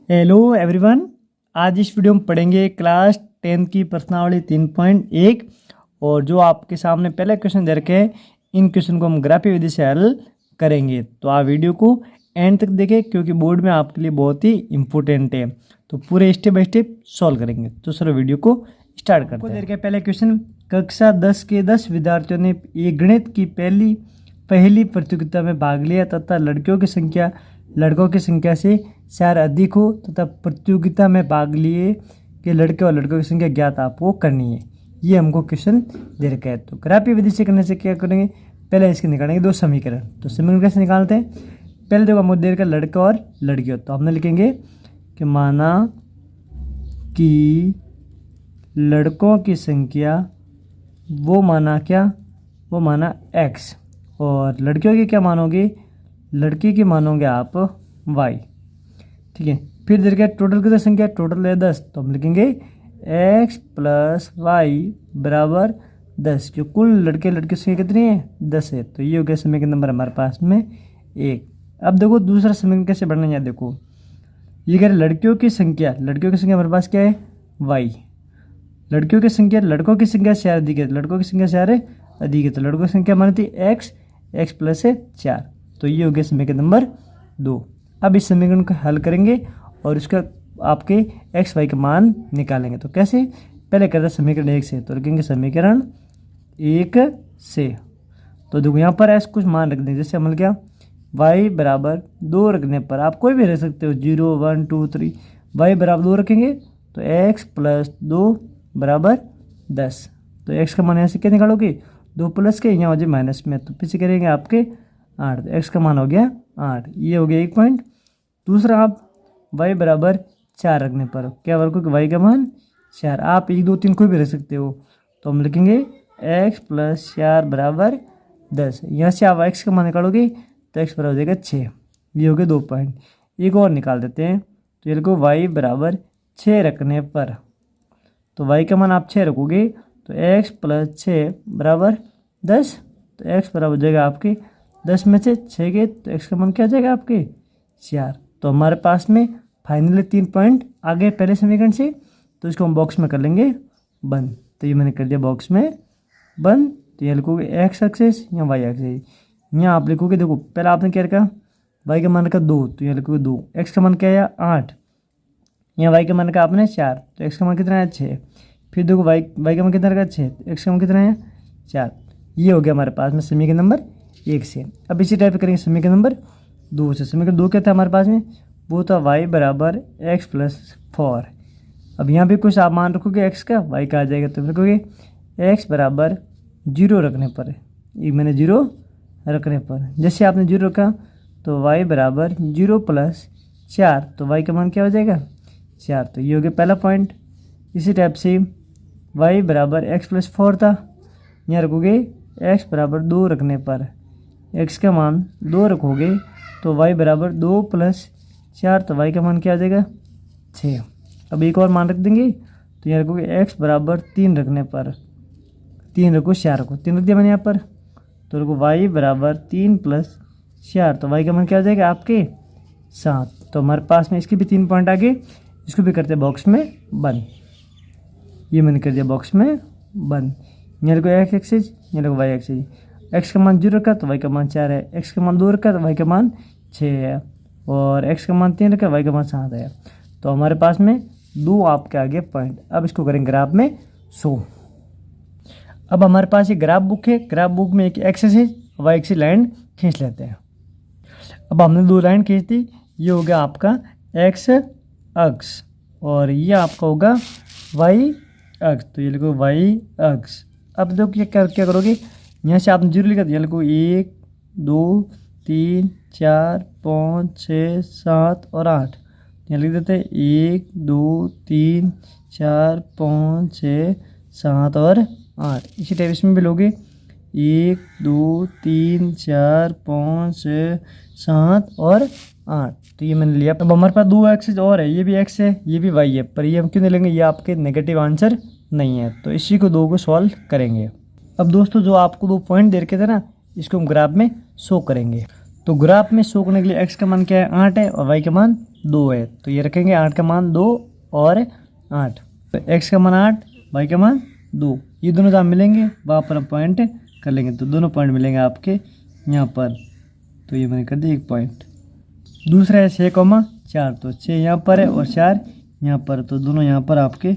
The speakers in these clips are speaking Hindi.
हेलो एवरीवन, आज इस वीडियो में पढ़ेंगे क्लास 10 की प्रश्नावली 3.1 और जो आपके सामने पहले क्वेश्चन दे रखे हैं इन क्वेश्चन को हम ग्राफी विधि से हल करेंगे। तो आप वीडियो को एंड तक देखें क्योंकि बोर्ड में आपके लिए बहुत ही इंपॉर्टेंट है। तो पूरे स्टेप बाय स्टेप सॉल्व करेंगे। तो चलो वीडियो को स्टार्ट करते हैं। पहले क्वेश्चन, कक्षा 10 के 10 विद्यार्थियों ने ये गणित की पहली प्रतियोगिता में भाग लिया तथा लड़कों की संख्या से 4 अधिक हो तथा प्रतियोगिता में भाग लिए कि लड़के और लड़कों की संख्या ज्ञात आपको करनी है। ये हमको क्वेश्चन दे रखा है। तो ग्राफी विधि से करने से क्या करेंगे, पहले इसके निकालेंगे दो समीकरण। तो समीकरण कैसे निकालते हैं, पहले देखो हमको दे रखा है लड़का और लड़की। तो हमने लिखेंगे कि माना कि लड़कों की संख्या वो माना x और लड़कियों की क्या मानोगे, लड़की की मानोगे आप y। ठीक है, फिर देखिए टोटल कितनी संख्या, टोटल है 10। तो हम लिखेंगे x प्लस वाई बराबर 10, जो कुल लड़के लड़की संख्या कितनी है 10 है। तो ये हो गया समीकरण नंबर हमारे पास में 1। अब देखो दूसरा समीकरण कैसे बढ़ना है। देखो ये कह रहे लड़कियों की संख्या हमारे पास क्या है y, लड़कियों की संख्या लड़कों की संख्या से अधिक है, लड़कों की संख्या से अधिक है। तो लड़कों की संख्या मानी थी x प्लस है 4। तो ये हो गया समीकरण नंबर 2। अब इस समीकरण को हल करेंगे और इसका आपके x y का मान निकालेंगे। तो कैसे, पहले करते समीकरण 1 से। तो रखेंगे समीकरण 1 से। तो देखो यहाँ पर कुछ मान रख देंगे, जैसे हम क्या y बराबर 2 रखने पर आप कोई भी रख सकते हो, 0 1 2 3। y बराबर 2 रखेंगे तो x प्लस 2 बराबर 10। तो x का मान यहाँ से क्या निकालोगे, 2 प्लस के यहाँ हो जाए माइनस में, तो पीछे करेंगे आपके 8। तो x का मान हो गया 8। ये हो गया 1 पॉइंट। दूसरा आप y बराबर 4 रखने पर क्या रखोगे, y का मान 4। आप 1 2 3 कोई भी रख सकते हो। तो हम लिखेंगे x प्लस 4 बराबर 10। यहाँ से आप x का मान निकालोगे तो x बराबर हो जाएगा 6। ये हो गए 2 पॉइंट। एक और निकाल देते हैं। तो ये लिखो y बराबर 6 रखने पर, तो y का मान आप 6 रखोगे तो x प्लस 6 बराबर 10। तो x बराबर हो जाएगा आपके 10 में से 6 के, तो x का मान क्या आ जाएगा आपके 4। तो हमारे पास में फाइनली 3 पॉइंट आ गए पहले समीकरण से। तो इसको हम बॉक्स में कर लेंगे बंद। तो ये मैंने कर दिया बॉक्स में बंद। तो ये लिखोगे x एक्सेस या y एक्सेस। यहाँ आप लिखोगे, देखो पहले आपने क्या रखा, y का मान रखा 2, तो यहाँ लिखोगे 2। x का मान क्या है 8, यहाँ y का मान रखा आपने 4, तो x का मान कितना है 6। फिर देखो y का मान कितना रखा 6, तो x का मान कितना है 4। ये हो गया हमारे पास में समीकरण नंबर 1 से। अब इसी टाइप करेंगे समीकरण नंबर 2 से। समीकरण 2 क्या था हमारे पास में, वो था y बराबर x प्लस 4। अब यहाँ भी कुछ आप मान रखोगे x का, y का आ जाएगा। तो रखोगे x बराबर 0 रखने पर, ये मैंने 0 रखने पर, जैसे आपने 0 रखा तो y बराबर 0 प्लस 4, तो y का मान क्या हो जाएगा 4। तो ये हो गया पहला पॉइंट। इसी टाइप से y बराबर x प्लस 4 था, यहाँ रखोगे x बराबर 2 रखने पर, x का मान 2 रखोगे तो y बराबर 2 प्लस 4, तो y का मान क्या आ जाएगा 6। अब एक और मान रख देंगे। तो यहाँ रखोगे x बराबर 3 रखने पर, 3 रखो 4 रखो, 3 रख दिया मैंने यहाँ पर। तो रखो y बराबर 3 प्लस 4, तो y का मान क्या आ जाएगा आपके 7। तो हमारे पास में इसके भी 3 पॉइंट आ गए। इसको भी करते हैं बॉक्स में बंद। ये मैंने कर दिया बॉक्स में बंद। यहाँ लिखो x एक्सिस, यहाँ लिखो y एक्सिस। x का मान 0 रखा तो y का मान 4 है, x का मान 2 रखा तो y का मान 6 है, और x का मान 3 रखा y का मान 7 है। तो हमारे पास में 2 आपके आगे पॉइंट। अब इसको करेंगे ग्राफ में शो। अब हमारे पास ये ग्राफ बुक है, ग्राफ बुक में एक एक्सिस है, y एक्सिस लाइन खींच लेते हैं। अब हमने 2 लाइन खींच दी। ये हो गया आपका x अक्ष और ये आपका होगा y अक्ष। तो ये लिखो y अक्ष। अब देखो क्या करोगे, यहाँ से आपने 0 लिखा तो यहाँ लिखो 1 2 3 4 5 6 7 और 8। यहाँ लिख देते हैं 1 2 3 4 5 6 7 और 8। इसी टाइप इसमें भी लोगे 1 2 3 4 5 6 7 और 8। तो ये मैंने लिया। अब हमारे पास 2 एक्सिस और है, ये भी x है ये भी y है, पर ये हम क्यों नहीं लेंगे, ये आपके नेगेटिव आंसर नहीं है। तो इसी को 2 को सॉल्व करेंगे। अब दोस्तों जो आपको 2 पॉइंट दे रखे थे ना, इसको हम ग्राफ में शो करेंगे। तो ग्राफ में शो करने के लिए x का मान क्या है 8 है और y का मान 2 है, तो ये रखेंगे 8 का मान 2 और 8, तो x का मान 8, y का मान 2, ये दोनों जहाँ मिलेंगे वहाँ पर हम पॉइंट कर लेंगे, तो दोनों पॉइंट मिलेंगे आपके यहाँ पर, तो ये मैंने कर दिया 1 पॉइंट। दूसरा है 6,4, तो 6 यहाँ पर है और 4 यहाँ पर, तो दोनों यहाँ पर आपके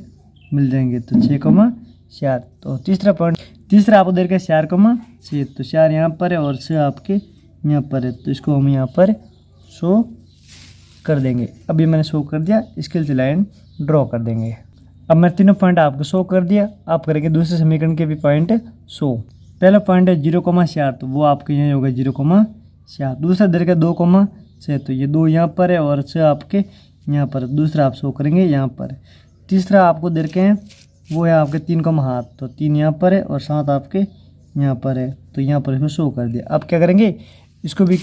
मिल जाएंगे, तो 6,4। तो तीसरा पॉइंट, तीसरा आपको दे रखा है 4,6, तो 4 यहाँ पर है और 6 आपके यहाँ पर है, तो इसको हम यहाँ पर शो कर देंगे। अभी मैंने शो कर दिया, इसके लिए लाइन ड्रॉ कर देंगे। अब मैं तीनों पॉइंट आपको शो कर दिया, आप करेंगे दूसरे समीकरण के भी पॉइंट शो। पहला पॉइंट है 0,4, तो वो आपके यहाँ होगा 0,4। दूसरा दे रखा है 2,6, तो ये 2 यहाँ पर है और 6 आपके यहाँ पर, दूसरा आप शो करेंगे यहाँ पर। तीसरा आपको दे रखे हैं वो है आपके 3,7, तो 3 यहाँ पर है और 7 आपके यहाँ पर है, तो यहाँ पर इसको शो कर दिया। अब क्या करेंगे, इसको भी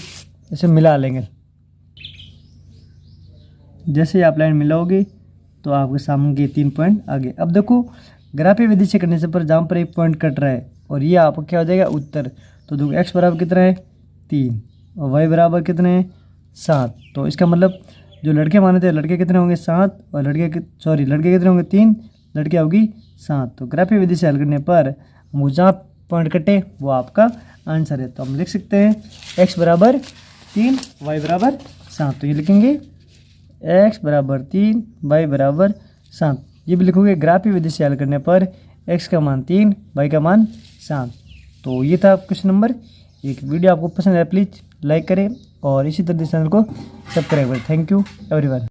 ऐसे मिला लेंगे। जैसे ही आप लाइन मिलाओगे तो आपके सामने के 3 पॉइंट आगे। अब देखो ग्राफीय विधि से करने से पर जहाँ पर एक पॉइंट कट रहा है और ये आपका क्या हो जाएगा उत्तर, तो देखो x बराबर कितना है 3 और y बराबर कितने हैं 7, तो इसका मतलब जो लड़के माने थे लड़के कितने होंगे 7 और लड़के कितने होंगे 3, लड़कियाँ होगी 7। तो ग्राफीय विधि से हल करने पर हम जहाँ पॉइंट कटे वो आपका आंसर है, तो हम लिख सकते हैं x बराबर 3 y बराबर 7, तो ये लिखेंगे x बराबर 3 y बराबर 7, ये भी लिखोगे। ग्राफीय विधि से हल करने पर x का मान 3 y का मान 7। तो ये था क्वेश्चन नंबर 1। वीडियो आपको पसंद है प्लीज़ लाइक करें और इसी तरह चैनल को सब्सक्राइब करें। Thank you everyone.